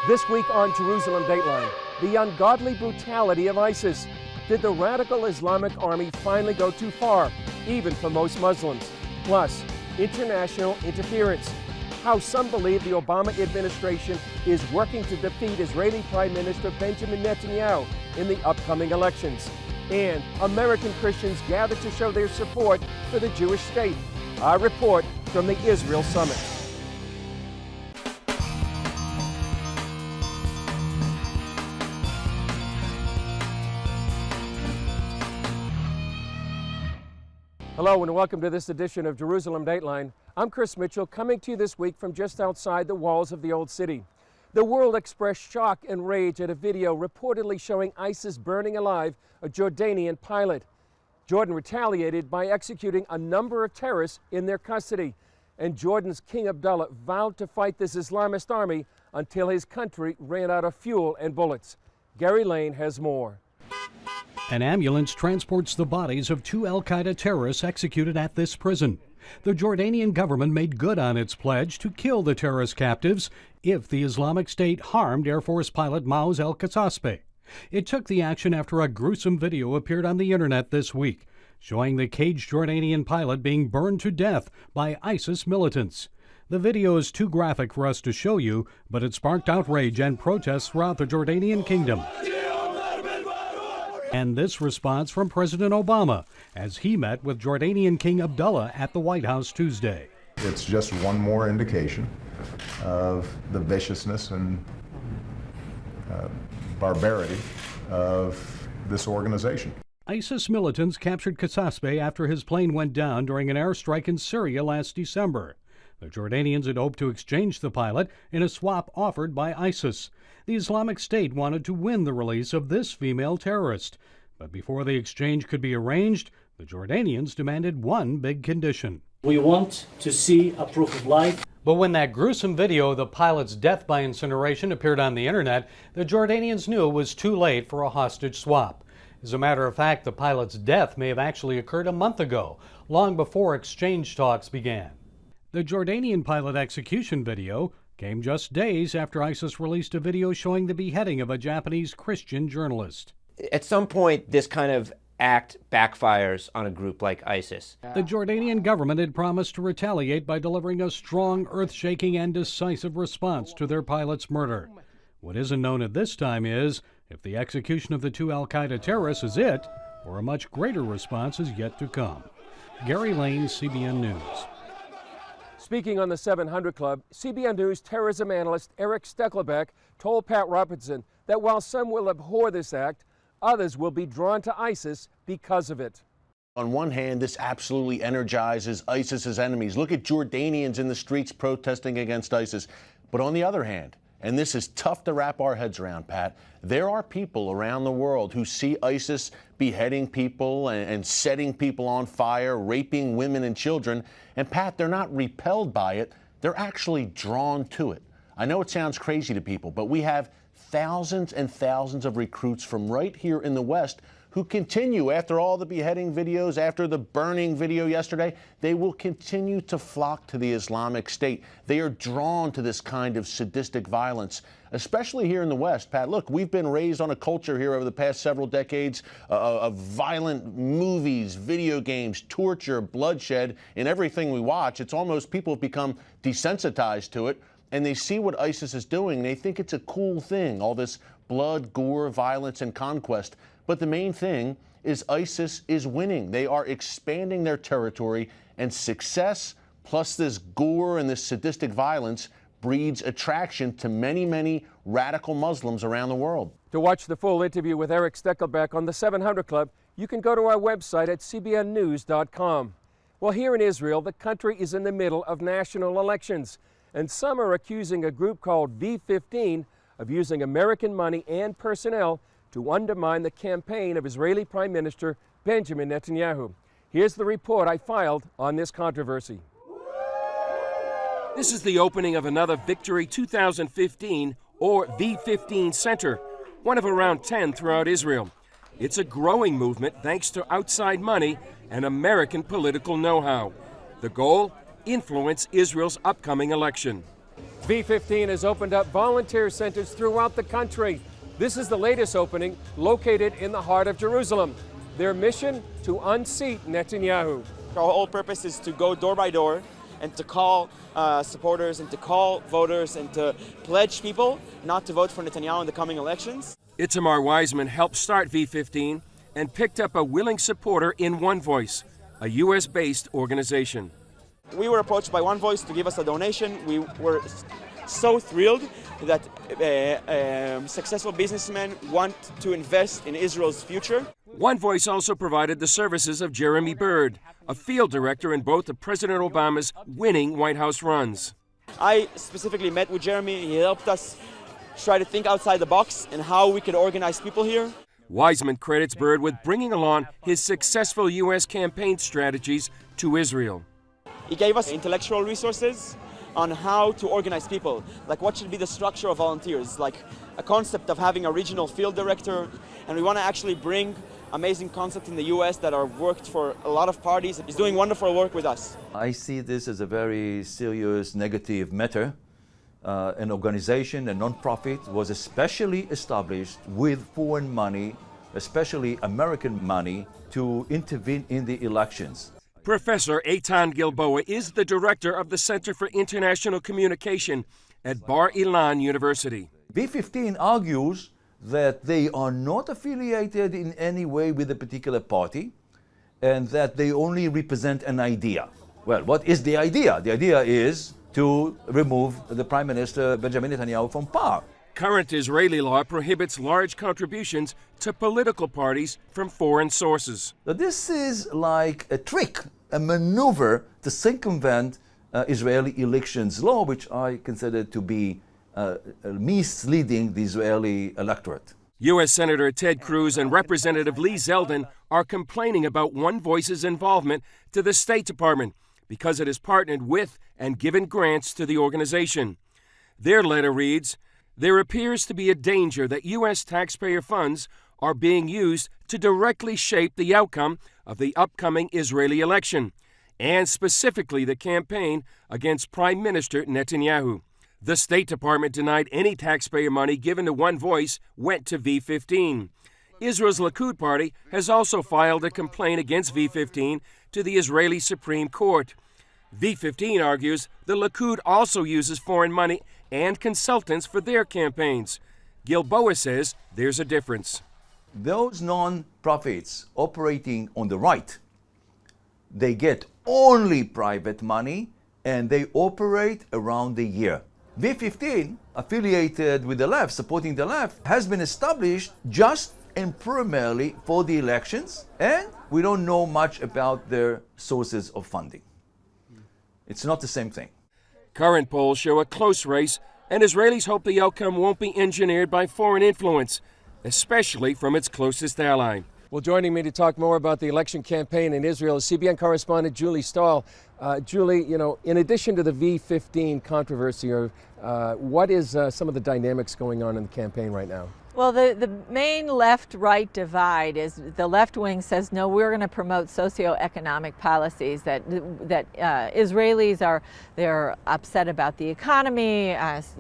This week on Jerusalem Dateline, the ungodly brutality of ISIS. Did the radical Islamic army finally go too far, even for most Muslims? Plus, international interference. How some believe the Obama administration is working to defeat Israeli Prime Minister Benjamin Netanyahu in the upcoming elections. And American Christians gather to show their support for the Jewish state. Our report from the Israel Summit. Hello and welcome to this edition of Jerusalem Dateline. I'm Chris Mitchell, coming to you this week from just outside the walls of the Old City. The world expressed shock and rage at a video reportedly showing ISIS burning alive a Jordanian pilot. Jordan retaliated by executing a number of terrorists in their custody. And Jordan's King Abdullah vowed to fight this Islamist army until his country ran out of fuel and bullets. Gary Lane has more. An ambulance transports the bodies of two al-Qaeda terrorists executed at this prison. The Jordanian government made good on its pledge to kill the terrorist captives if the Islamic State harmed Air Force pilot Maoz el-Qassasbeh. It took the action after a gruesome video appeared on the internet this week, showing the caged Jordanian pilot being burned to death by ISIS militants. The video is too graphic for us to show you, but it sparked outrage and protests throughout the Jordanian kingdom. And this response from President Obama as he met with Jordanian King Abdullah at the White House Tuesday. It's just one more indication of the viciousness and barbarity of this organization. ISIS militants captured Qassasbeh after his plane went down during an airstrike in Syria last December. The Jordanians had hoped to exchange the pilot in a swap offered by ISIS. The Islamic State wanted to win the release of this female terrorist. But before the exchange could be arranged, the Jordanians demanded one big condition. We want to see a proof of life. But when that gruesome video of the pilot's death by incineration appeared on the internet, the Jordanians knew it was too late for a hostage swap. As a matter of fact, the pilot's death may have actually occurred a month ago, long before exchange talks began. The Jordanian pilot execution video came just days after ISIS released a video showing the beheading of a Japanese Christian journalist. At some point, this kind of act backfires on a group like ISIS. The Jordanian government had promised to retaliate by delivering a strong, earth-shaking, and decisive response to their pilot's murder. What isn't known at this time is if the execution of the two al-Qaeda terrorists is it, or a much greater response is yet to come. Gary Lane, CBN News. Speaking on the 700 Club, CBN News terrorism analyst Eric Steckelbeck told Pat Robertson that while some will abhor this act, others will be drawn to ISIS because of it. On one hand, this absolutely energizes ISIS's enemies. Look at Jordanians in the streets protesting against ISIS. But on the other hand, and this is tough to wrap our heads around, Pat, there are people around the world who see ISIS beheading people and setting people on fire, raping women and children. And Pat, they're not repelled by it. They're actually drawn to it. I know it sounds crazy to people, but we have thousands and thousands of recruits from right here in the West who continue, after all the beheading videos, after the burning video yesterday, they will continue to flock to the Islamic State. They are drawn to this kind of sadistic violence, especially here in the West. Pat, look, we've been raised on a culture here over the past several decades of violent movies, video games, torture, bloodshed, in everything we watch. It's almost people have become desensitized to it, and they see what ISIS is doing, and they think it's a cool thing, all this blood, gore, violence, and conquest. But the main thing is ISIS is winning. They are expanding their territory, and success plus this gore and this sadistic violence breeds attraction to many, many radical Muslims around the world. To watch the full interview with Eric Steckelbeck on the 700 Club, you can go to our website at cbnnews.com. Well, here in Israel, the country is in the middle of national elections, and some are accusing a group called V15 of using American money and personnel to undermine the campaign of Israeli Prime Minister Benjamin Netanyahu. Here's the report I filed on this controversy. This is the opening of another Victory 2015, or V15 Center, one of around 10 throughout Israel. It's a growing movement thanks to outside money and American political know-how. The goal? Influence Israel's upcoming election. V15 has opened up volunteer centers throughout the country. This is the latest opening, located in the heart of Jerusalem. Their mission, to unseat Netanyahu. Our whole purpose is to go door by door and to call supporters and to call voters and to pledge people not to vote for Netanyahu in the coming elections. Itamar Wiseman helped start V15 and picked up a willing supporter in One Voice, a U.S.-based organization. We were approached by One Voice to give us a donation. We were so thrilled that successful businessmen want to invest in Israel's future. One Voice also provided the services of Jeremy Bird, a field director in both of President Obama's winning White House runs. I specifically met with Jeremy. He helped us try to think outside the box and how we could organize people here. Wiseman credits Bird with bringing along his successful U.S. campaign strategies to Israel. He gave us intellectual resources on how to organize people, like what should be the structure of volunteers, like a concept of having a regional field director, and we want to actually bring amazing concepts in the U.S. that are worked for a lot of parties. He's doing wonderful work with us. I see this as a very serious negative matter. An organization, a non-profit, was especially established with foreign money, especially American money, to intervene in the elections. Professor Eitan Gilboa is the director of the Center for International Communication at Bar Ilan University. V15 argues that they are not affiliated in any way with a particular party and that they only represent an idea. Well, what is the idea? The idea is to remove the Prime Minister Benjamin Netanyahu from power. Current Israeli law prohibits large contributions to political parties from foreign sources. So this is like a trick, a maneuver to circumvent Israeli elections law, which I consider to be misleading the Israeli electorate. U.S. Senator Ted Cruz and Representative Lee Zeldin are complaining about One Voice's involvement to the State Department because it has partnered with and given grants to the organization. Their letter reads, "There appears to be a danger that U.S. taxpayer funds are being used to directly shape the outcome of the upcoming Israeli election, and specifically the campaign against Prime Minister Netanyahu." The State Department denied any taxpayer money given to One Voice went to V15. Israel's Likud party has also filed a complaint against V15 to the Israeli Supreme Court. V15 argues the Likud also uses foreign money and consultants for their campaigns. Gilboa says there's a difference. Those non-profits operating on the right, they get only private money and they operate around the year. V15, affiliated with the left, supporting the left, has been established just and primarily for the elections, and we don't know much about their sources of funding. It's not the same thing. Current polls show a close race, and Israelis hope the outcome won't be engineered by foreign influence, especially from its closest ally. Well, joining me to talk more about the election campaign in Israel is CBN correspondent Julie Stahl. Julie, you know, in addition to the V15 controversy, what is some of the dynamics going on in the campaign right now? Well, the main left-right divide is the left wing says, no, we're going to promote socioeconomic policies that Israelis they're upset about the economy,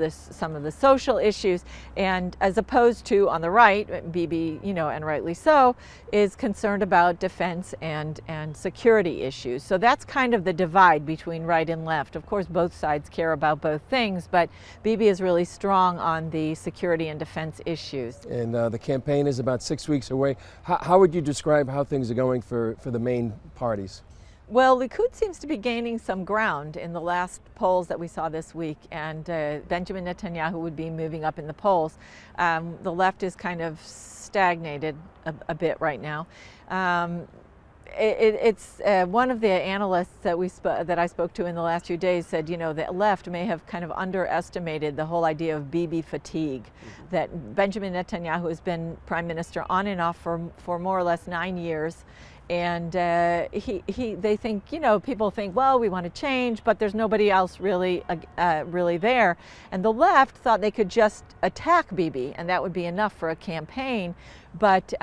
some of the social issues, and as opposed to on the right, Bibi, you know, and rightly so, is concerned about defense and security issues. So that's kind of the divide between right and left. Of course, both sides care about both things, but Bibi is really strong on the security and defense issues. And the campaign is about 6 weeks away. How would you describe how things are going for the main parties? Well, Likud seems to be gaining some ground in the last polls that we saw this week, and Benjamin Netanyahu would be moving up in the polls. The left is kind of stagnated a bit right now. It's one of the analysts that I spoke to in the last few days said, you know, the left may have kind of underestimated the whole idea of Bibi fatigue, that Benjamin Netanyahu has been prime minister on and off for more or less 9 years. And they think, you know, people think, well, we want to change, but there's nobody else really there. And the left thought they could just attack Bibi, and that would be enough for a campaign. But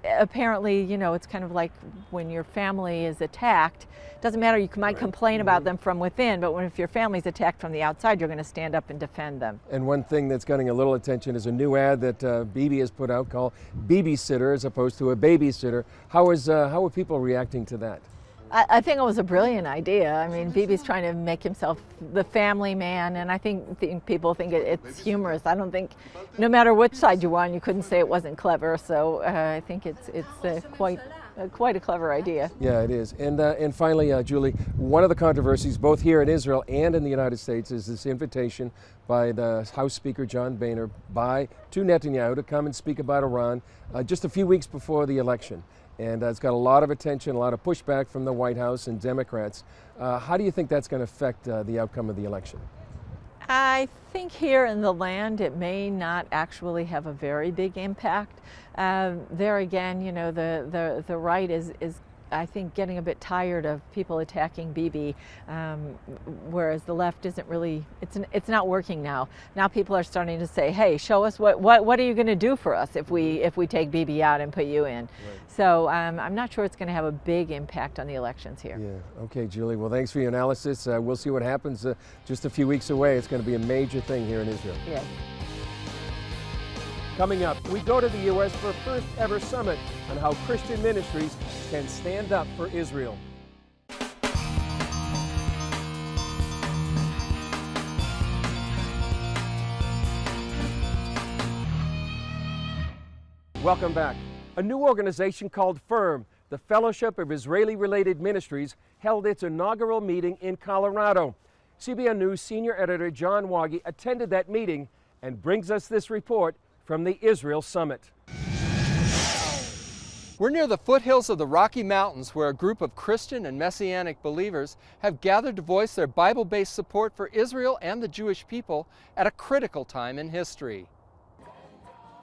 apparently, you know, it's kind of like when your family is attacked. Doesn't matter, you might complain about them from within, but if your family's attacked from the outside, you're going to stand up and defend them. And one thing that's getting a little attention is a new ad that Bibi has put out called Babysitter as opposed to a babysitter. How are people reacting to that? I think it was a brilliant idea. I mean, Bibi's trying to make himself the family man, and I think people think it's humorous. I don't think, no matter which side you're on, you couldn't say it wasn't clever. So I think it's quite a clever idea. Yeah, it is. And finally, Julie, one of the controversies, both here in Israel and in the United States, is this invitation by the House Speaker John Boehner to Netanyahu to come and speak about Iran just a few weeks before the election. And it's got a lot of attention, a lot of pushback from the White House and Democrats. How do you think that's going to affect the outcome of the election? I think here in the land it may not actually have a very big impact. There again, you know, the right is I think getting a bit tired of people attacking Bibi, whereas the left isn't really, it's not working now. Now people are starting to say, hey, show us what are you going to do for us if we take Bibi out and put you in. Right. So I'm not sure it's going to have a big impact on the elections here. Yeah. Okay, Julie. Well, thanks for your analysis. We'll see what happens just a few weeks away. It's going to be a major thing here in Israel. Yes. Coming up, we go to the U.S. for a first ever summit on how Christian ministries can stand up for Israel. Welcome back. A new organization called FIRM, the Fellowship of Israeli-Related Ministries, held its inaugural meeting in Colorado. CBN News senior editor John Wagi attended that meeting and brings us this report from the Israel Summit. We're near the foothills of the Rocky Mountains, where a group of Christian and Messianic believers have gathered to voice their Bible-based support for Israel and the Jewish people at a critical time in history.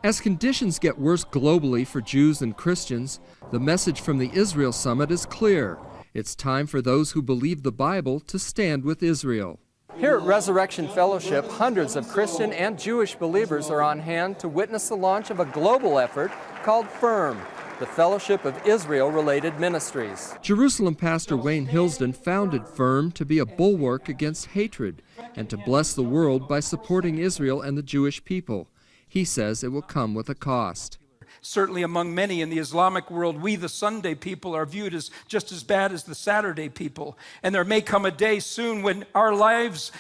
As conditions get worse globally for Jews and Christians, the message from the Israel Summit is clear. It's time for those who believe the Bible to stand with Israel. Here at Resurrection Fellowship, hundreds of Christian and Jewish believers are on hand to witness the launch of a global effort called FIRM, the Fellowship of Israel-Related Ministries. Jerusalem pastor Wayne Hilsden founded FIRM to be a bulwark against hatred and to bless the world by supporting Israel and the Jewish people. He says it will come with a cost. Certainly among many in the Islamic world, we, the Sunday people, are viewed as just as bad as the Saturday people. And there may come a day soon when our lives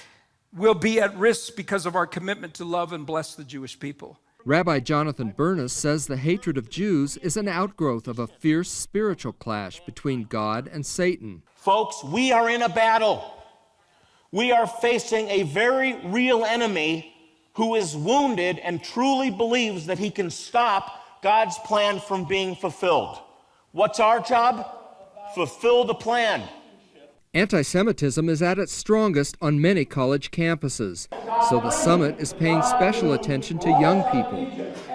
will be at risk because of our commitment to love and bless the Jewish people. Rabbi Jonathan Bernis says the hatred of Jews is an outgrowth of a fierce spiritual clash between God and Satan. Folks, we are in a battle. We are facing a very real enemy who is wounded and truly believes that he can stop God's plan from being fulfilled. What's our job? Fulfill the plan. Anti-Semitism is at its strongest on many college campuses, so the summit is paying special attention to young people.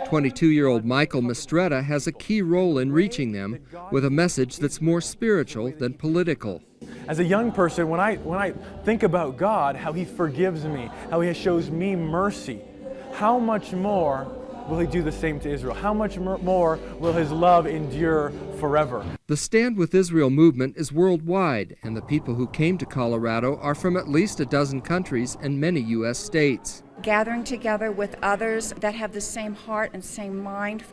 22-year-old Michael Mistretta has a key role in reaching them with a message that's more spiritual than political. As a young person, when I think about God, how He forgives me, how He shows me mercy, how much more will He do the same to Israel? How much more will His love endure forever? The Stand with Israel movement is worldwide, and the people who came to Colorado are from at least a dozen countries and many U.S. states. Gathering together with others that have the same heart and same mind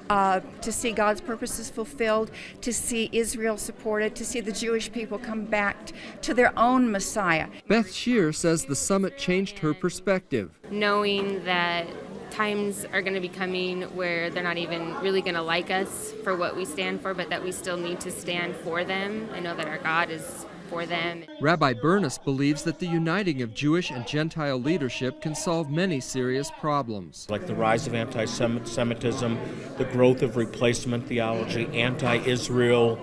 to see God's purposes fulfilled, to see Israel supported, to see the Jewish people come back to their own Messiah. Beth Shear says the summit changed her perspective. Knowing that times are going to be coming where they're not even really going to like us for what we stand for, but that we still need to stand for them. I know that our God is for them. Rabbi Bernis believes that the uniting of Jewish and Gentile leadership can solve many serious problems. Like the rise of anti-Semitism, the growth of replacement theology, anti-Israel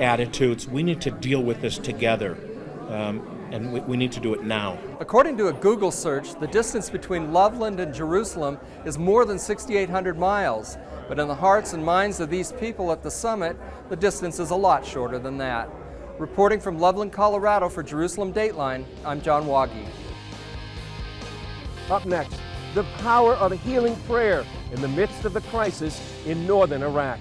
attitudes. We need to deal with this together, and we need to do it now. According to a Google search, the distance between Loveland and Jerusalem is more than 6,800 miles. But in the hearts and minds of these people at the summit, the distance is a lot shorter than that. Reporting from Loveland, Colorado for Jerusalem Dateline, I'm John Wagi. Up next, the power of healing prayer in the midst of the crisis in northern Iraq.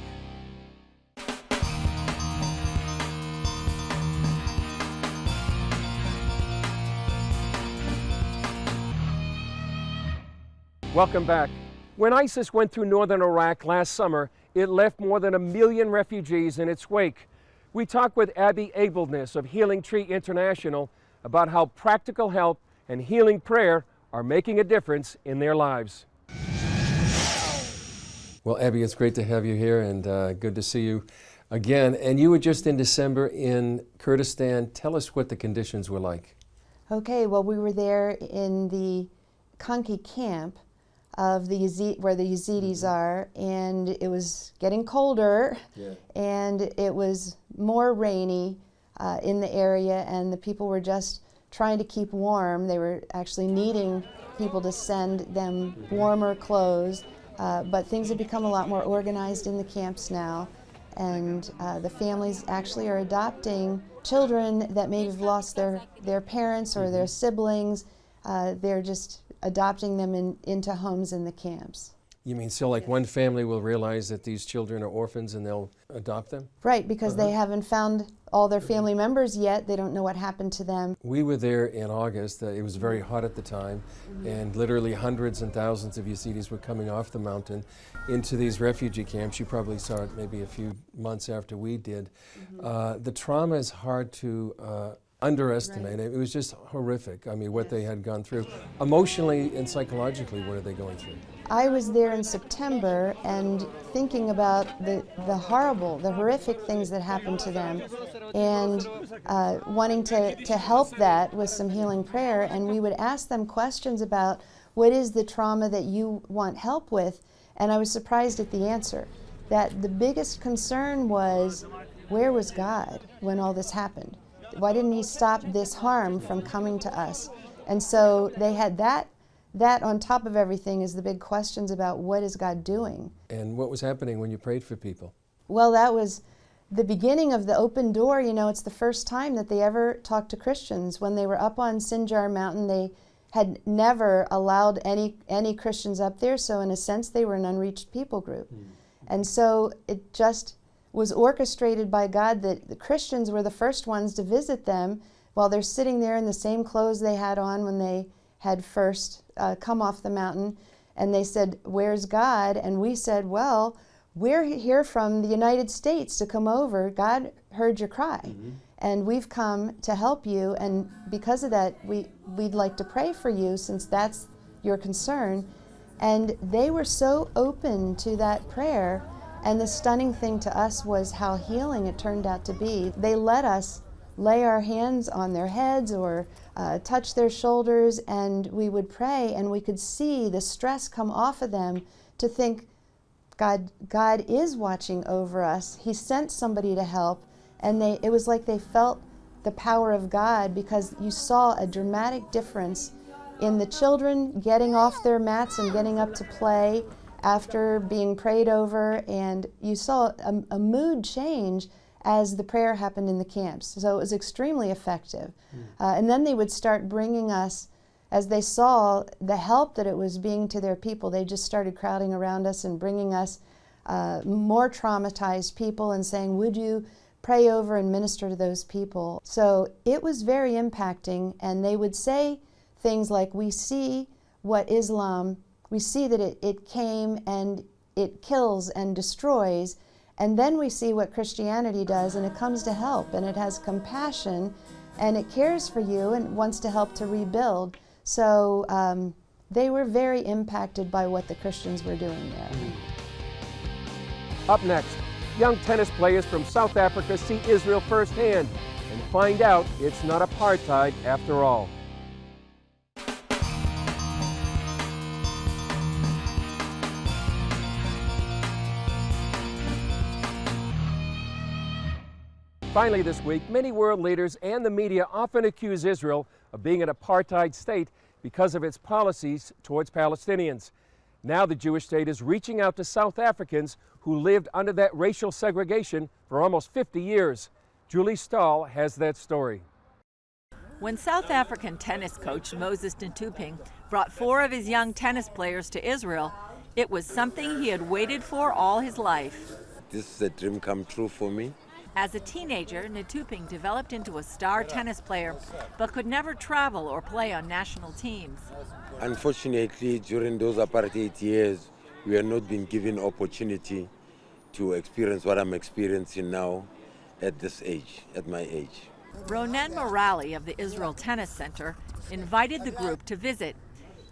Welcome back. When ISIS went through northern Iraq last summer, it left more than 1 million refugees in its wake. We talked with Abby Abelness of Healing Tree International about how practical help and healing prayer are making a difference in their lives. Well, Abby, it's great to have you here and good to see you again. And you were just in December in Kurdistan. Tell us what the conditions were like. Okay, well, we were there in the Kanki camp of the where the Yazidis are, and it was getting colder, and it was more rainy in the area, and the people were just trying to keep warm. They were actually needing people to send them warmer clothes, but things have become a lot more organized in the camps now, and the families actually are adopting children that may have lost their parents or their siblings. They're just adopting them into homes in the camps. You mean so like one family will realize that these children are orphans and they'll adopt them? Right, because they haven't found all their family members yet. They don't know what happened to them. We were there in August. It was very hot at the time, and literally hundreds and thousands of Yazidis were coming off the mountain into these refugee camps. You probably saw it maybe a few months after we did. The trauma is hard to underestimate. It was just horrific. I mean, what they had gone through. Emotionally and psychologically, what are they going through? I was there in September and thinking about the horrific things that happened to them, and wanting to help that with some healing prayer. And we would ask them questions about what is the trauma that you want help with, and I was surprised at the answer. That the biggest concern was, where was God when all this happened? Why didn't he stop this harm from coming to us? And so they had that on top of everything is the big questions about what is God doing. And what was happening when you prayed for people? Well, that was the beginning of the open door. You know, it's the first time that they ever talked to Christians. When they were up on Sinjar Mountain, they had never allowed any Christians up there, so in a sense they were an unreached people group. And so it just was orchestrated by God that the Christians were the first ones to visit them while they're sitting there in the same clothes they had on when they had first come off the mountain. And they said, where's God? And we said, well, we're here from the United States to come over. God heard your cry. And we've come to help you. And because of that, we'd like to pray for you since that's your concern. And they were so open to that prayer. And the stunning thing to us was how healing it turned out to be. They let us lay our hands on their heads or touch their shoulders, and we would pray, and we could see the stress come off of them to think, God is watching over us. He sent somebody to help, and it was like they felt the power of God, because you saw a dramatic difference in the children getting off their mats and getting up to play after being prayed over, and you saw a mood change as the prayer happened in the camps. So it was extremely effective. And then they would start bringing us, as they saw the help that it was being to their people, they just started crowding around us and bringing us more traumatized people and saying, would you pray over and minister to those people? So it was very impacting, and they would say things like, we see what Islam, we see that it came and it kills and destroys, and then we see what Christianity does, and it comes to help, and it has compassion, and it cares for you and wants to help to rebuild. So they were very impacted by what the Christians were doing there. Up next, young tennis players from South Africa see Israel firsthand and find out it's not apartheid after all. Finally this week, many world leaders and the media often accuse Israel of being an apartheid state because of its policies towards Palestinians. Now the Jewish state is reaching out to South Africans who lived under that racial segregation for almost 50 years. Julie Stahl has that story. When South African tennis coach Moses Ntuping brought 4 of his young tennis players to Israel, it was something he had waited for all his life. This is a dream come true for me. As a teenager, Netuping developed into a star tennis player, but could never travel or play on national teams. Unfortunately, during those apartheid years, we have not been given opportunity to experience what I'm experiencing now at this age, at my age. Ronen Morali of the Israel Tennis Center invited the group to visit.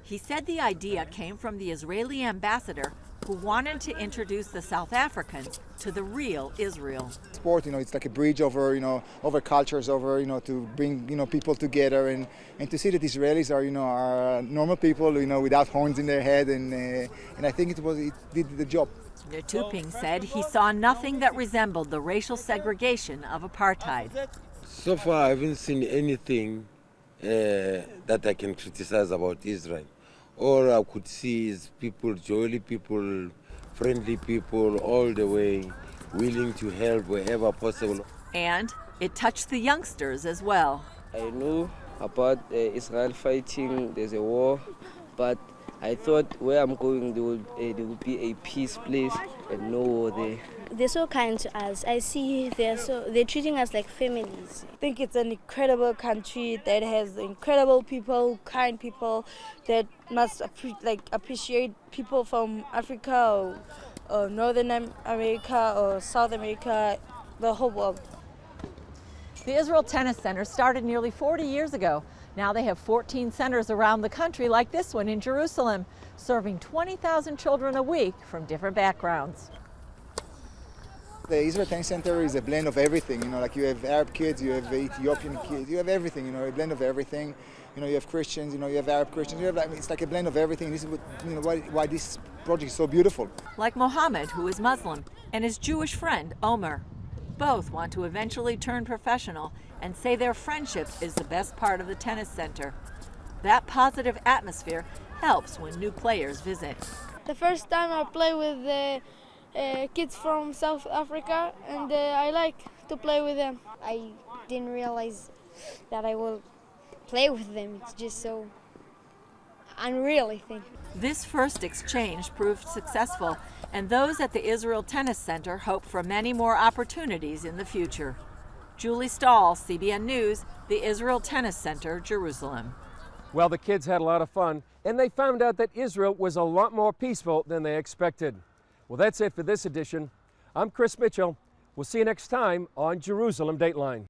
He said the idea came from the Israeli ambassador who wanted to introduce the South Africans to the real Israel. Sport, it's like a bridge over, over cultures, over, to bring, people together and to see that Israelis are normal people, without horns in their head, and I think it did the job. Netuping said he saw nothing that resembled the racial segregation of apartheid. So far, I haven't seen anything that I can criticize about Israel. All I could see is people, jolly people, friendly people, all the way, willing to help wherever possible. And it touched the youngsters as well. I know about Israel fighting, there's a war, but I thought where I'm going there would be a peace place and no war there. They're so kind to us. I see they're treating us like families. I think it's an incredible country that has incredible people, kind people that must appreciate people from Africa or Northern America or South America, the whole world. The Israel Tennis Center started nearly 40 years ago. Now they have 14 centers around the country like this one in Jerusalem, serving 20,000 children a week from different backgrounds. The Israel Tennis Center is a blend of everything, like you have Arab kids, you have Ethiopian kids, you have everything, a blend of everything. You have Christians, you have Arab Christians, it's like a blend of everything. This is why this project is so beautiful. Like Mohammed, who is Muslim, and his Jewish friend, Omer. Both want to eventually turn professional and say their friendship is the best part of the tennis center. That positive atmosphere helps when new players visit. The first time I play with kids from South Africa, and I like to play with them. I didn't realize that I will play with them. It's just so unreal, I think. This first exchange proved successful, and those at the Israel Tennis Center hope for many more opportunities in the future. Julie Stahl, CBN News, the Israel Tennis Center, Jerusalem. Well, the kids had a lot of fun, and they found out that Israel was a lot more peaceful than they expected. Well, that's it for this edition. I'm Chris Mitchell. We'll see you next time on Jerusalem Dateline.